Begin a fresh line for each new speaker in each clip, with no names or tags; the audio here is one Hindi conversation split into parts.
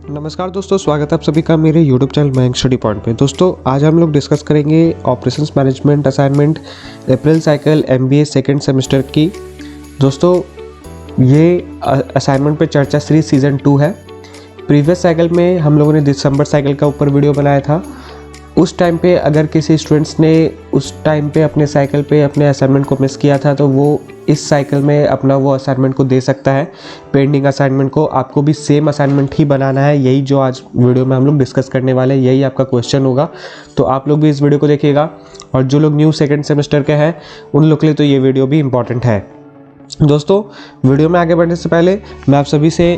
नमस्कार दोस्तों, स्वागत है आप सभी का मेरे YouTube channel Mayank study point पे। दोस्तों आज हम लोग डिस्कस करेंगे ऑपरेशंस मैनेजमेंट असाइनमेंट अप्रैल साइकिल MBA सेकेंड सेमेस्टर की। दोस्तों ये असाइनमेंट पे चर्चा सीरीज सीज़न 2 है। प्रीवियस साइकिल में हम लोगों ने दिसंबर साइकिल का ऊपर वीडियो बनाया था। उस टाइम पे अगर किसी स्टूडेंट्स ने उस टाइम पे अपने साइकिल पे अपने असाइनमेंट को मिस किया था तो वो इस साइकिल में अपना वो असाइनमेंट को दे सकता है। पेंडिंग असाइनमेंट को आपको भी सेम असाइनमेंट ही बनाना है। यही जो आज वीडियो में हम लोग डिस्कस करने वाले हैं, यही आपका क्वेश्चन होगा। तो आप लोग भी इस वीडियो को देखिएगा और जो लोग न्यू सेकेंड सेमेस्टर के हैं उन लोग के लिए तो ये वीडियो भी इंपॉर्टेंट है। दोस्तों वीडियो में आगे बढ़ने से पहले मैं आप सभी से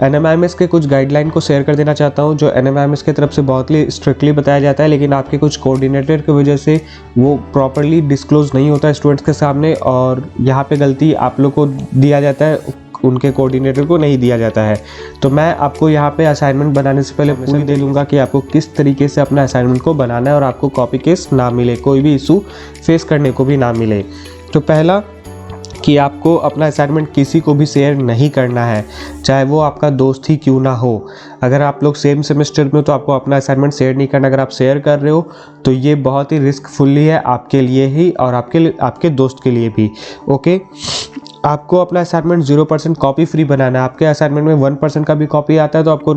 NMIMS के कुछ गाइडलाइन को शेयर कर देना चाहता हूं, जो NMIMS की तरफ से बहुत ही स्ट्रिक्टली बताया जाता है, लेकिन आपके कुछ कोऑर्डिनेटर की वजह से वो प्रॉपरली डिस्क्लोज नहीं होता है स्टूडेंट्स के सामने, और यहाँ पे गलती आप लोग को दिया जाता है, उनके कोऑर्डिनेटर को नहीं दिया जाता है। तो मैं आपको यहाँ पे असाइनमेंट बनाने से पहले पूरी दे लूँगा कि आपको किस तरीके से अपना असाइनमेंट को बनाना है और आपको कॉपी केस ना मिले, कोई भी इशू फेस करने को भी ना मिले। तो पहला कि आपको अपना असाइनमेंट किसी को भी शेयर नहीं करना है, चाहे वो आपका दोस्त ही क्यों ना हो। अगर आप लोग सेम सेमेस्टर में हो तो आपको अपना असाइनमेंट शेयर नहीं करना। अगर आप शेयर कर रहे हो तो ये बहुत ही रिस्कफुली है आपके लिए ही और आपके दोस्त के लिए भी। ओके, आपको अपना असाइनमेंट 0% कॉपी फ्री बनाना है। आपके असाइनमेंट में 1% का भी कॉपी आता है तो आपको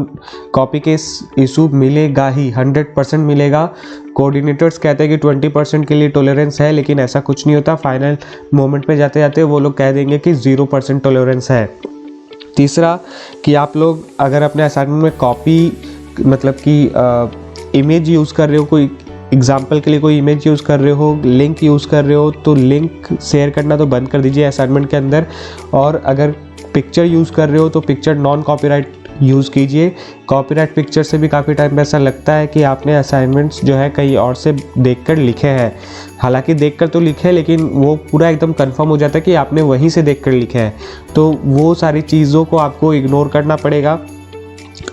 कॉपी केस इशू मिलेगा ही, 100% मिलेगा। कोऑर्डिनेटर्स कहते हैं कि 20% के लिए टॉलरेंस है, लेकिन ऐसा कुछ नहीं होता। फाइनल मोमेंट पे जाते जाते वो लोग कह देंगे कि 0% टॉलरेंस है। तीसरा कि आप लोग अगर अपने असाइनमेंट में कॉपी मतलब कि इमेज यूज़ कर रहे हो, कोई एग्जाम्पल के लिए कोई इमेज यूज़ कर रहे हो, लिंक यूज़ कर रहे हो, तो लिंक शेयर करना तो बंद कर दीजिए असाइनमेंट के अंदर। और अगर पिक्चर यूज़ कर रहे हो तो पिक्चर नॉन कॉपीराइट यूज़ कीजिए। कॉपीराइट पिक्चर से भी काफ़ी टाइम पे ऐसा लगता है कि आपने असाइनमेंट्स जो है कहीं और से देखकर लिखे हैं। हालांकि देखकर तो लिखे हैं, लेकिन वो पूरा एकदम कंफर्म हो जाता है कि आपने वहीं से देखकर लिखे हैं। तो वो सारी चीज़ों को आपको इग्नोर करना पड़ेगा।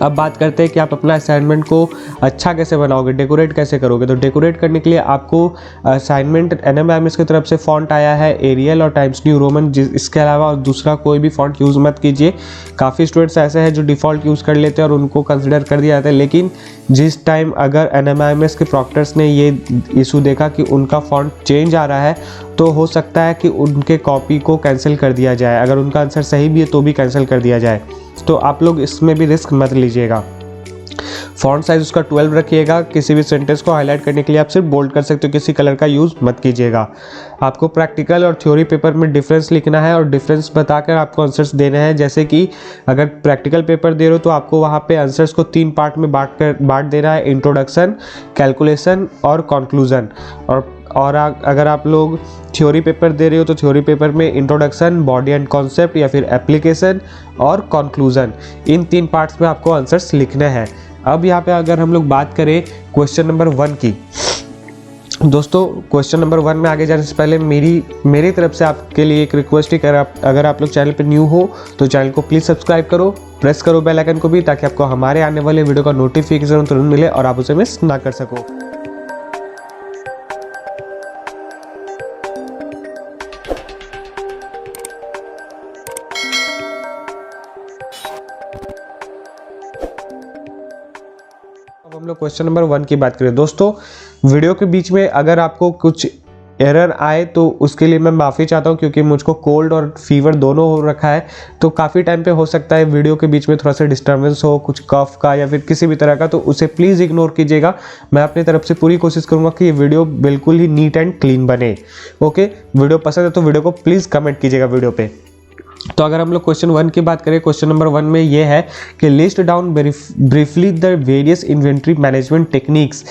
अब बात करते हैं कि आप अपना असाइनमेंट को अच्छा कैसे बनाओगे, डेकोरेट कैसे करोगे। तो डेकोरेट करने के लिए आपको असाइनमेंट NMIMS की तरफ से फ़ॉन्ट आया है एरियल और टाइम्स न्यू रोमन, इसके अलावा और दूसरा कोई भी फ़ॉन्ट यूज़ मत कीजिए। काफ़ी स्टूडेंट्स ऐसे हैं जो डिफ़ॉल्ट यूज़ कर लेते हैं और उनको कंसिडर कर दिया जाता है, लेकिन जिस टाइम अगर NMIMS के प्रॉक्टर्स ने ये इशू देखा कि उनका फ़ॉन्ट चेंज आ रहा है तो हो सकता है कि उनके कॉपी को कैंसिल कर दिया जाए। अगर उनका आंसर सही भी है तो भी कैंसिल कर दिया जाए। तो आप लोग इसमें भी रिस्क मत लीजिएगा। फॉन्ट साइज उसका 12 रखिएगा। किसी भी सेंटेंस को हाईलाइट करने के लिए आप सिर्फ बोल्ड कर सकते हो, किसी कलर का यूज़ मत कीजिएगा। आपको प्रैक्टिकल और थ्योरी पेपर में डिफरेंस लिखना है और डिफरेंस बताकर आपको आंसर्स देने हैं। जैसे कि अगर प्रैक्टिकल पेपर दे रहे हो तो आपको वहाँ पे आंसर्स को 3 पार्ट में बांट देना है: इंट्रोडक्शन, कैलकुलेशन और कंक्लूजन। और अगर आप लोग थ्योरी पेपर दे रहे हो तो थ्योरी पेपर में इंट्रोडक्शन, बॉडी एंड कॉन्सेप्ट या फिर एप्लीकेशन और कंक्लूजन, इन 3 पार्ट्स में आपको आंसर्स लिखने हैं। अब यहाँ पे अगर हम लोग बात करें क्वेश्चन नंबर 1 की, दोस्तों क्वेश्चन नंबर 1 में आगे जाने से पहले मेरी तरफ से आपके लिए एक रिक्वेस्ट है कि अगर आप लोग चैनल पे न्यू हो तो चैनल को प्लीज़ सब्सक्राइब करो, प्रेस करो बेल आइकन को भी, ताकि आपको हमारे आने वाले वीडियो का नोटिफिकेशन तुरंत मिले और आप उसे मिस ना कर सको। अब हम लोग क्वेश्चन नंबर 1 की बात करें। दोस्तों वीडियो के बीच में अगर आपको कुछ एरर आए तो उसके लिए मैं माफ़ी चाहता हूं, क्योंकि मुझको कोल्ड और फीवर दोनों हो रखा है, तो काफ़ी टाइम पे हो सकता है वीडियो के बीच में थोड़ा सा डिस्टर्बेंस हो, कुछ कफ का या फिर किसी भी तरह का, तो उसे प्लीज़ इग्नोर कीजिएगा। मैं अपनी तरफ से पूरी कोशिश करूँगा कि ये वीडियो बिल्कुल ही नीट एंड क्लीन बने। ओके, वीडियो पसंद है तो वीडियो को प्लीज़ कमेंट कीजिएगा वीडियो पे। तो अगर हम लोग क्वेश्चन 1 की बात करें, क्वेश्चन नंबर 1 में ये है कि list down briefly the various inventory management techniques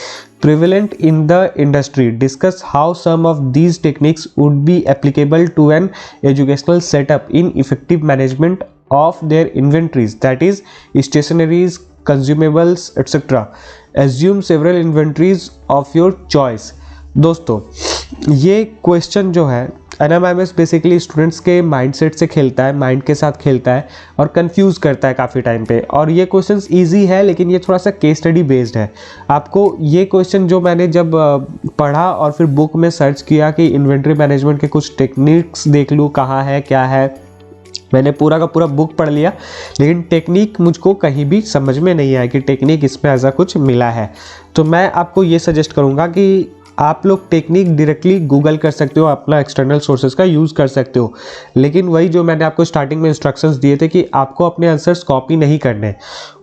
prevalent in the industry. Discuss how some of these techniques would be applicable to an educational setup in effective management of their inventories, that is stationaries, consumables, etc. Assume several inventories of your choice. दोस्तों ये क्वेश्चन जो है NMIMS बेसिकली स्टूडेंट्स के माइंडसेट से खेलता है, माइंड के साथ खेलता है और कंफ्यूज करता है काफ़ी टाइम पे। और ये क्वेश्चंस इजी है, लेकिन ये थोड़ा सा केस स्टडी बेस्ड है। आपको ये क्वेश्चन जो मैंने जब पढ़ा और फिर बुक में सर्च किया कि इन्वेंट्री मैनेजमेंट के कुछ टेक्निक्स देख लूँ कहाँ है क्या है, मैंने पूरा का पूरा बुक पढ़ लिया, लेकिन टेक्निक मुझको कहीं भी समझ में नहीं आया कि टेक्निक इसमें ऐसा कुछ मिला है। तो मैं आपको ये सजेस्ट करूँगा कि आप लोग टेक्निक डायरेक्टली गूगल कर सकते हो, अपना एक्सटर्नल सोर्सेज का यूज़ कर सकते हो, लेकिन वही जो मैंने आपको स्टार्टिंग में इंस्ट्रक्शंस दिए थे कि आपको अपने आंसर्स कॉपी नहीं करने।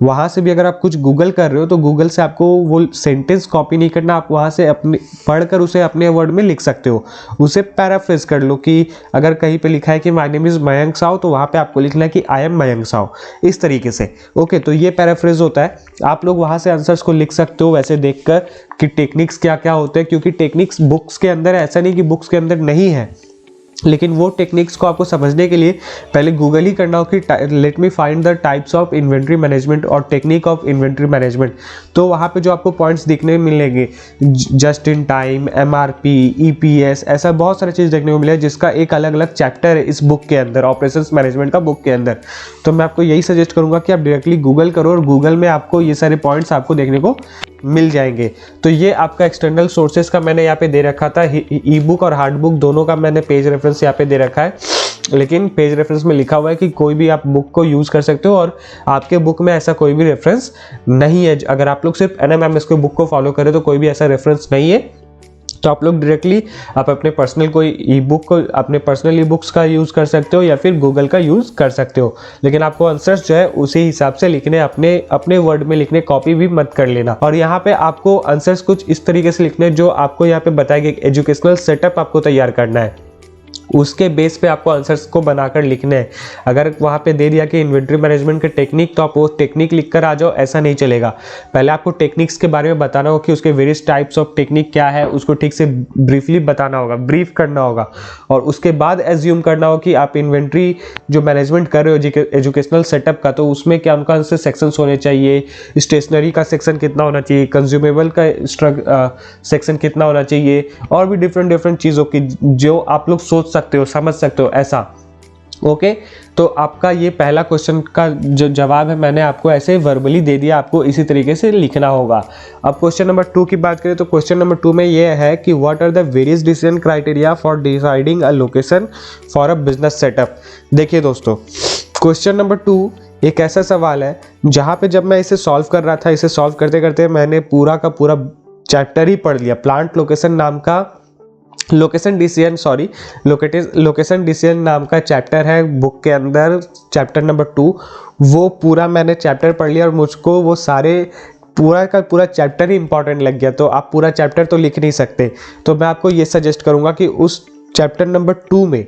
वहाँ से भी अगर आप कुछ गूगल कर रहे हो तो गूगल से आपको वो सेंटेंस कॉपी नहीं करना, आप वहाँ से अपने पढ़कर उसे अपने वर्ड में लिख सकते हो, उसे पैराफ्रेज कर लो कि अगर कहीं पे लिखा है कि my name is Mayank Sao तो वहाँ पे आपको लिखना है कि आई एम मयंक साव, इस तरीके से। ओके, तो ये पैराफ्रेज होता है, आप लोग वहाँ से आंसर्स को लिख सकते हो वैसे देखकर कि टेक्निक्स क्या क्या होते हैं, क्योंकि टेक्निक्स बुक्स के अंदर, ऐसा नहीं कि बुक्स के अंदर नहीं है, लेकिन वो टेक्निक्स को आपको समझने के लिए पहले गूगल ही करना हो कि let me find the types of inventory management और टेक्निक ऑफ इन्वेंट्री मैनेजमेंट। तो वहाँ पे जो आपको पॉइंट्स दिखने मिलेंगे, just in time, MRP, EPS, ऐसा बहुत सारी चीज़ देखने को मिलेगा जिसका एक अलग अलग चैप्टर है इस बुक के अंदर, ऑपरेशंस मैनेजमेंट का बुक के अंदर। तो मैं आपको यही सजेस्ट करूँगा कि आप डायरेक्टली गूगल करो और गूगल में आपको ये सारे पॉइंट्स आपको देखने को मिल जाएंगे। तो ये आपका एक्सटर्नल सोर्सेज का मैंने यहाँ पे दे रखा था, ई बुक और हार्ड बुक दोनों का मैंने पेज रेफरेंस यहाँ पे दे रखा है, लेकिन पेज रेफरेंस में लिखा हुआ है कि कोई भी आप बुक को यूज़ कर सकते हो और आपके बुक में ऐसा कोई भी रेफरेंस नहीं है। अगर आप लोग सिर्फ NMMS के बुक को फॉलो करें तो कोई भी ऐसा रेफरेंस नहीं है। तो आप लोग डायरेक्टली आप अपने पर्सनल कोई ई बुक को, अपने पर्सनल ई बुक्स का यूज़ कर सकते हो या फिर गूगल का यूज़ कर सकते हो, लेकिन आपको आंसर्स जो है उसी हिसाब से लिखने, अपने वर्ड में लिखने, कॉपी भी मत कर लेना। और यहाँ पे आपको आंसर्स कुछ इस तरीके से लिखने जो आपको यहाँ पे बताया गया, एजुकेशनल सेटअप आपको तैयार करना है, उसके बेस पे आपको आंसर्स को बनाकर लिखने हैं। अगर वहाँ पे दे दिया कि इन्वेंट्री मैनेजमेंट के टेक्निक, तो आप वो टेक्निक लिखकर आ जाओ, ऐसा नहीं चलेगा। पहले आपको टेक्निक्स के बारे में बताना होगा कि उसके वेरियस टाइप्स ऑफ टेक्निक क्या है, उसको ठीक से ब्रीफली बताना होगा, ब्रीफ करना होगा, और उसके बाद एज्यूम करना होगा कि आप इन्वेंट्री जो मैनेजमेंट कर रहे हो एजुकेशनल सेटअप का, तो उसमें क्या उनका से सेक्शंस होने चाहिए, स्टेशनरी का सेक्शन कितना होना चाहिए, कंज्यूमेबल का सेक्शन कितना होना चाहिए, और भी डिफरेंट चीज़ों की जो आप लोग सोच सकते हो, समझ सकते हो, ऐसा। ओके, तो आपका ये पहला क्वेश्चन का जो जवाब है मैंने आपको ऐसे वर्बली दे दिया, आपको इसी तरीके से लिखना होगा। अब क्वेश्चन नंबर 2 की बात करें तो क्वेश्चन नंबर 2 में ये है कि what are the various decision criteria for deciding a location for a business setup. देखिए दोस्तों, क्वेश्चन नंबर 2 एक ऐसा सवाल है जहाँ पे जब मैं इसे सॉल्व कर रहा था, इसे सॉल्व करते करते मैंने पूरा का पूरा चैप्टर ही पढ़ लिया। प्लांट लोकेशन नाम का लोकेशन डिसीजन नाम का चैप्टर है बुक के अंदर, चैप्टर नंबर 2। वो पूरा मैंने चैप्टर पढ़ लिया और मुझको वो सारे पूरा का पूरा चैप्टर ही इंपॉर्टेंट लग गया। तो आप पूरा चैप्टर तो लिख नहीं सकते, तो मैं आपको ये सजेस्ट करूंगा कि उस चैप्टर नंबर 2 में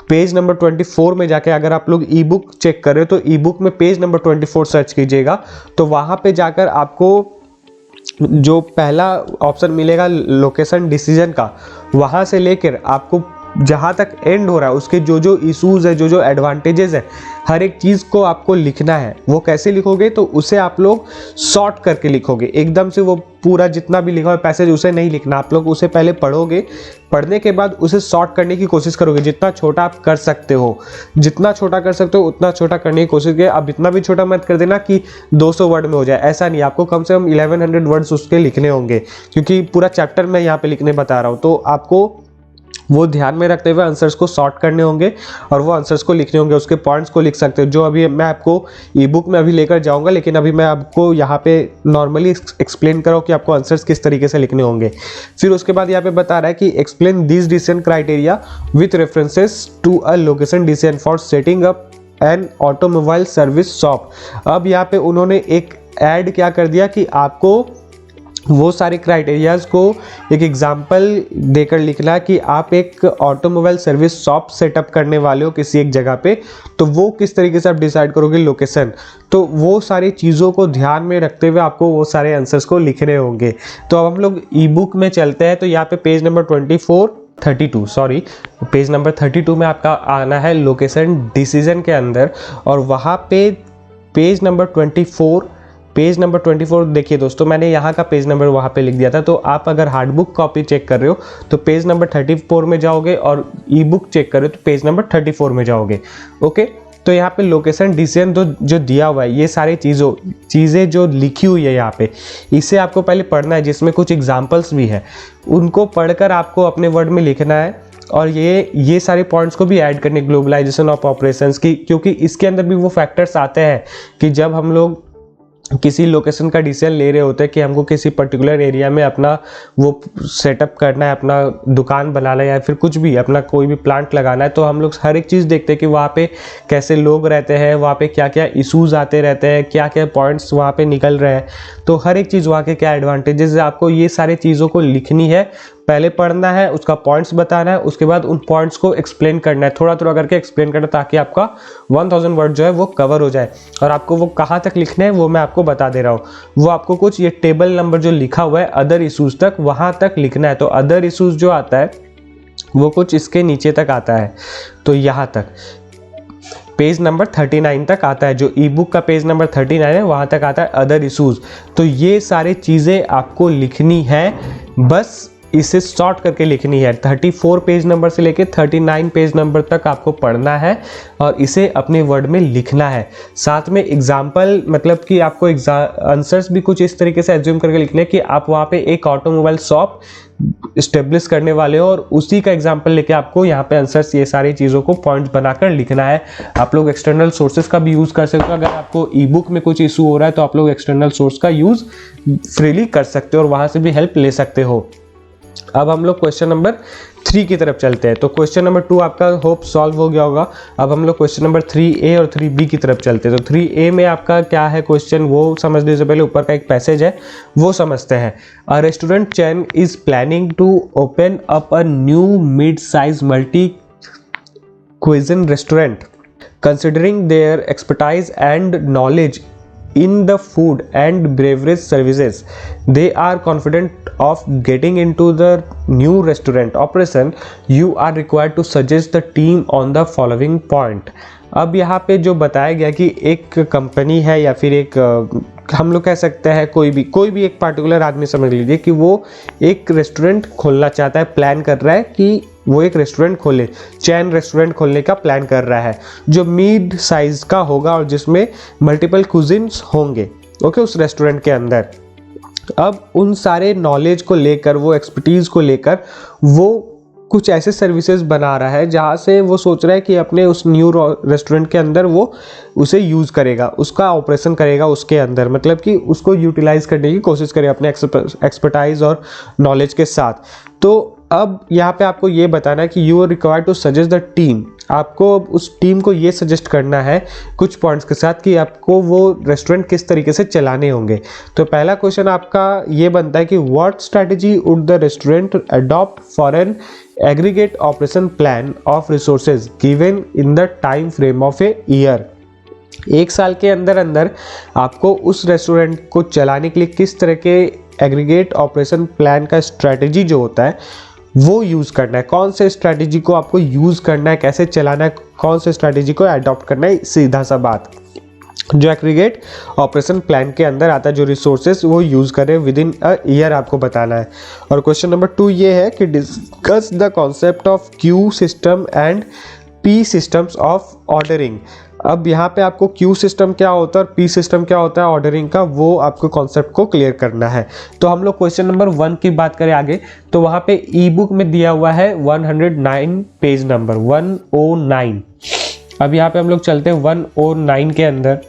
पेज नंबर 24 में जाके, अगर आप लोग ई बुक चेक कर रहे हो तो ई बुक में पेज नंबर 24 सर्च कीजिएगा, तो वहाँ पे जाकर आपको जो पहला ऑप्शन मिलेगा लोकेशन डिसीजन का, वहाँ से लेकर आपको जहाँ तक एंड हो रहा है उसके जो जो इश्यूज़ है, जो जो एडवांटेजेस है, हर एक चीज़ को आपको लिखना है। वो कैसे लिखोगे, तो उसे आप लोग शॉर्ट करके लिखोगे, एकदम से वो पूरा जितना भी लिखा हुआ पैसेज उसे नहीं लिखना। आप लोग उसे पहले पढ़ोगे, पढ़ने के बाद उसे शॉर्ट करने की कोशिश करोगे, जितना छोटा आप कर सकते हो, जितना छोटा कर सकते हो उतना छोटा करने की कोशिश करिए। अब इतना भी छोटा मत कर देना कि 200 वर्ड में हो जाए, ऐसा नहीं, आपको कम से कम 1100 वर्ड्स उसके लिखने होंगे, क्योंकि पूरा चैप्टर मैं यहाँ पे लिखने बता रहा हूँ। तो आपको वो ध्यान में रखते हुए आंसर्स को सॉर्ट करने होंगे और वो आंसर्स को लिखने होंगे, उसके पॉइंट्स को लिख सकते हो, जो अभी मैं आपको ई बुक में अभी लेकर जाऊंगा, लेकिन अभी मैं आपको यहाँ पे नॉर्मली एक्सप्लेन करो कि आपको आंसर्स किस तरीके से लिखने होंगे। फिर उसके बाद यहाँ पे बता रहा है कि explain this decision criteria with references to a location decision for setting up an automobile service shop. अब यहाँ पे उन्होंने एक ऐड क्या कर दिया कि आपको वो सारे क्राइटेरियाज को एक एग्जाम्पल देकर लिखना है कि आप एक ऑटोमोबाइल सर्विस शॉप सेटअप करने वाले हो किसी एक जगह पे, तो वो किस तरीके से आप डिसाइड करोगे लोकेशन। तो वो सारी चीज़ों को ध्यान में रखते हुए आपको वो सारे आंसर्स को लिखने होंगे। तो अब हम लोग ई बुक में चलते हैं, तो यहाँ पे पेज नंबर पेज नंबर 32 में आपका आना है लोकेशन डिसीजन के अंदर, और वहाँ पे पेज नंबर 24 देखिए दोस्तों, मैंने यहाँ का पेज नंबर वहाँ पे लिख दिया था। तो आप अगर हार्ड बुक कॉपी चेक कर रहे हो तो पेज नंबर 34 में जाओगे, और ई बुक चेक कर रहे हो तो पेज नंबर 34 में जाओगे। ओके, तो यहाँ पे लोकेशन डिसीजन जो दिया हुआ है, ये सारी चीज़ें जो लिखी हुई है यहाँ पे, इसे आपको पहले पढ़ना है, जिसमें कुछ एग्जाम्पल्स भी है, उनको पढ़कर आपको अपने वर्ड में लिखना है। और ये सारे पॉइंट्स को भी ऐड करने ग्लोबलाइजेशन ऑफ ऑपरेशंस की, क्योंकि इसके अंदर भी वो फैक्टर्स आते हैं कि जब हम लोग किसी लोकेशन का डिसीजन ले रहे होते हैं कि हमको किसी पर्टिकुलर एरिया में अपना वो सेटअप करना है, अपना दुकान बनाना है या फिर कुछ भी अपना कोई भी प्लांट लगाना है, तो हम लोग हर एक चीज़ देखते हैं कि वहाँ पे कैसे लोग रहते हैं, वहाँ पे क्या क्या इश्यूज आते रहते हैं, क्या क्या पॉइंट्स वहाँ पे निकल रहे हैं, तो हर एक चीज़ वहाँ के क्या एडवांटेजेस है, आपको ये सारी चीज़ों को लिखनी है, पहले पढ़ना है, उसका पॉइंट्स बताना है, उसके बाद उन पॉइंट्स को एक्सप्लेन करना है, थोड़ा थोड़ा करके एक्सप्लेन करना है, ताकि आपका 1000 वर्ड जो है वो कवर हो जाए। और आपको वो कहाँ तक लिखना है वो मैं आपको बता दे रहा हूँ। वो आपको कुछ ये टेबल नंबर जो लिखा हुआ है अदर इश्यूज तक, वहाँ तक लिखना है। तो अदर इश्यूज जो आता है वो कुछ इसके नीचे तक आता है, तो यहाँ तक पेज नंबर 39 तक आता है, जो ई बुक का पेज नंबर 39 है वहाँ तक आता है अदर इश्यूज। तो ये सारी चीज़ें आपको लिखनी है, बस इसे शॉर्ट करके लिखनी है। 34 पेज नंबर से लेके 39 पेज नंबर तक आपको पढ़ना है और इसे अपने वर्ड में लिखना है। साथ में एग्जाम्पल, मतलब कि आपको आंसर्स भी कुछ इस तरीके से एज्यूम करके लिखने हैं कि आप वहाँ पे एक ऑटोमोबाइल शॉप इस्टेब्लिश करने वाले हो और उसी का एग्जाम्पल लेके आपको यहाँ पे आंसर्स ये सारी चीज़ों को पॉइंट्स बनाकर लिखना है। आप लोग एक्सटर्नल सोर्सेज का भी यूज़ कर सकते हो। अगर आपको ई बुक में कुछ इशू हो रहा है तो आप लोग एक्सटर्नल सोर्स का यूज़ फ्रीली कर सकते हो और वहाँ से भी हेल्प ले सकते हो। अब हम लोग क्वेश्चन नंबर 3 की तरफ चलते हैं। तो क्वेश्चन नंबर 2 आपका होप सॉल्व हो गया होगा। अब हम लोग क्वेश्चन नंबर 3A और 3B की तरफ चलते हैं। तो 3A में आपका क्या है क्वेश्चन, वो समझने से पहले ऊपर का एक पैसेज है वो समझते हैं। A restaurant chain is planning to open up a new mid size multi cuisine restaurant considering their expertise and knowledge in the food and beverage services. They are confident of getting into the new restaurant operation. You are required to suggest the team on the following point. अब यहाँ पे जो बताया गया कि एक कंपनी है या फिर एक हम लोग कह सकते हैं कोई भी एक पार्टिकुलर आदमी समझ लीजिए कि वो एक रेस्टोरेंट खोलना चाहता है, प्लान कर रहा है कि वो एक रेस्टोरेंट खोले, चैन रेस्टोरेंट खोलने का प्लान कर रहा है जो मिड साइज का होगा और जिसमें मल्टीपल कुजिन्स होंगे, ओके, उस रेस्टोरेंट के अंदर। अब उन सारे नॉलेज को लेकर, वो एक्सपर्टीज़ को लेकर वो कुछ ऐसे सर्विसेज बना रहा है जहाँ से वो सोच रहा है कि अपने उस न्यू रेस्टोरेंट के अंदर वो उसे यूज़ करेगा, उसका ऑपरेशन करेगा उसके अंदर, मतलब कि उसको यूटिलाइज करने की कोशिश करेगा अपने एक्सपर्टाइज और नॉलेज के साथ। तो अब यहाँ पे आपको ये बताना है कि you are required to suggest the team. आपको उस टीम को ये सजेस्ट करना है कुछ पॉइंट्स के साथ कि आपको वो रेस्टोरेंट किस तरीके से चलाने होंगे। तो पहला क्वेश्चन आपका ये बनता है कि what strategy would the restaurant adopt for an aggregate operation plan of resources given in the time frame of a year. 1 साल के अंदर अंदर आपको उस रेस्टोरेंट को चलाने के लिए किस तरह के एग्रीगेट ऑपरेशन प्लान का स्ट्रैटेजी जो होता है वो यूज़ करना है, कौन से स्ट्रैटेजी को आपको यूज़ करना है, कैसे चलाना है, कौन से स्ट्रैटेजी को अडॉप्ट करना है, सीधा सा बात। जो एग्रीगेट ऑपरेशन प्लान के अंदर आता है, जो रिसोर्सेज वो यूज़ करें विद इन अ ईयर आपको बताना है। और क्वेश्चन नंबर 2 ये है कि discuss the concept of Q system and P systems of ordering. अब यहाँ पे आपको क्यू सिस्टम क्या होता है और पी सिस्टम क्या होता है ऑर्डरिंग का, वो आपको कॉन्सेप्ट को क्लियर करना है। तो हम लोग क्वेश्चन नंबर 1 की बात करें आगे, तो वहाँ पे ई बुक में दिया हुआ है 109 पेज नंबर 109। अब यहाँ पे हम लोग चलते हैं 109 के अंदर।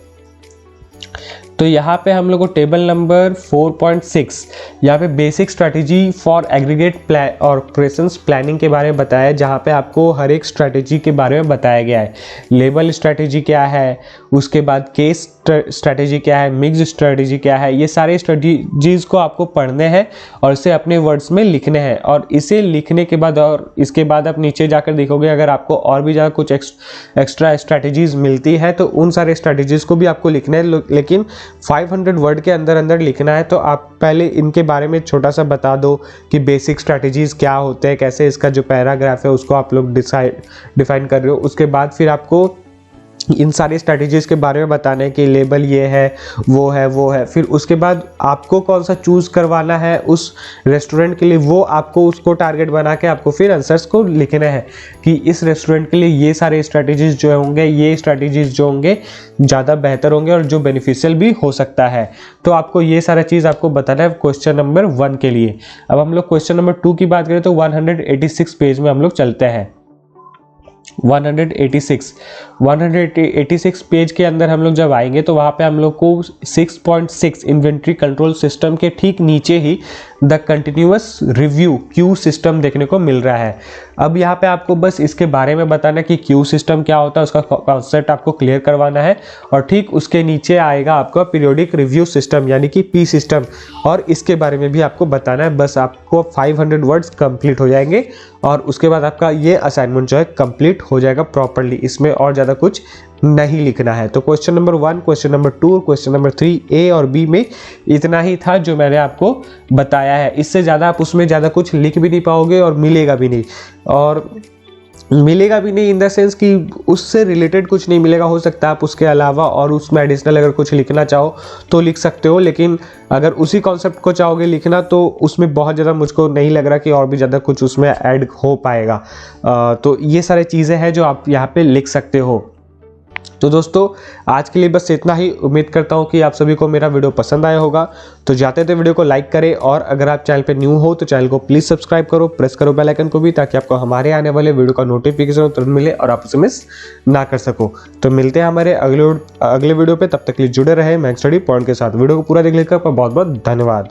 तो यहाँ पे हम लोग को टेबल नंबर 4.6 यहाँ पे basic strategy for aggregate operations planning के बारे में बताया है, जहाँ पे आपको हर एक स्ट्रैटेजी के बारे में बताया गया है। लेबल स्ट्रैटेजी क्या है, उसके बाद केस स्ट्रैटेजी क्या है, मिक्स स्ट्रैटेजी क्या है, ये सारे स्ट्रैटेजीज को आपको पढ़ने हैं और इसे अपने वर्ड्स में लिखने हैं। और इसे लिखने के बाद और इसके बाद आप नीचे जाकर देखोगे अगर आपको और भी ज़्यादा कुछ एक्स्ट्रा स्ट्रैटेजीज मिलती है तो उन सारे स्ट्रैटेजीज को भी आपको लिखना है, लेकिन 500 वर्ड के अंदर अंदर लिखना है। तो आप पहले इनके बारे में छोटा सा बता दो कि बेसिक स्ट्रैटेजीज क्या होते हैं, कैसे इसका जो पैराग्राफ है उसको आप लोग डिफाइन कर रहे हो। उसके बाद फिर आपको इन सारी स्ट्रैटेजीज़ के बारे में बताना है कि लेबल ये है वो है। फिर उसके बाद आपको कौन सा चूज़ करवाना है उस रेस्टोरेंट के लिए, वो आपको उसको टारगेट बना के आपको फिर आंसर्स को लिखना है कि इस रेस्टोरेंट के लिए ये सारे स्ट्रैटेजीज़ जो होंगे, ये स्ट्रैटेजीज़ जो होंगे ज़्यादा बेहतर होंगे और जो बेनिफिशियल भी हो सकता है। तो आपको ये सारा चीज़ आपको बताना है क्वेश्चन नंबर 1 के लिए। अब हम लोग क्वेश्चन नंबर 2 की बात करें तो 186 पेज में हम लोग चलते हैं। 186 पेज के अंदर हम लोग जब आएंगे तो वहाँ पे हम लोग को 6.6 इन्वेंट्री कंट्रोल सिस्टम के ठीक नीचे ही the continuous review Q system देखने को मिल रहा है। अब यहाँ पे आपको बस इसके बारे में बताना कि क्यू सिस्टम क्या होता है, उसका कॉन्सेप्ट आपको क्लियर करवाना है। और ठीक उसके नीचे आएगा आपका पीरियोडिक रिव्यू सिस्टम यानी कि पी सिस्टम, और इसके बारे में भी आपको बताना है। बस आपको 500 वर्ड्स कंप्लीट हो जाएंगे और उसके बाद आपका ये असाइनमेंट जो है कंप्लीट हो जाएगा प्रॉपर्ली। इसमें और ज़्यादा कुछ नहीं लिखना है। तो question number 1, question number 2, question number 3 ए और बी में इतना ही था जो मैंने आपको बताया है। इससे ज़्यादा आप उसमें ज़्यादा कुछ लिख भी नहीं पाओगे और मिलेगा भी नहीं। और मिलेगा भी नहीं इन द सेंस कि उससे रिलेटेड कुछ नहीं मिलेगा। हो सकता है आप उसके अलावा और उसमें एडिशनल अगर कुछ लिखना चाहो तो लिख सकते हो, लेकिन अगर उसी कॉन्सेप्ट को चाहोगे लिखना तो उसमें बहुत ज़्यादा मुझको नहीं लग रहा कि और भी ज़्यादा कुछ उसमें ऐड हो पाएगा। तो ये सारी चीज़ें हैं जो आप यहाँ पे लिख सकते हो। तो दोस्तों आज के लिए बस इतना ही। उम्मीद करता हूँ कि आप सभी को मेरा वीडियो पसंद आया होगा। तो जाते थे वीडियो को लाइक करें, और अगर आप चैनल पे न्यू हो तो चैनल को प्लीज़ सब्सक्राइब करो, प्रेस करो बेल आइकन को भी, ताकि आपको हमारे आने वाले वीडियो का नोटिफिकेशन तुरंत मिले और आप उसे मिस ना कर सको। तो मिलते हैं हमारे अगले वीडियो पे। तब तक के लिए जुड़े रहे मैक्स स्टडी पॉइंट के साथ। वीडियो को पूरा देखने का बहुत बहुत धन्यवाद।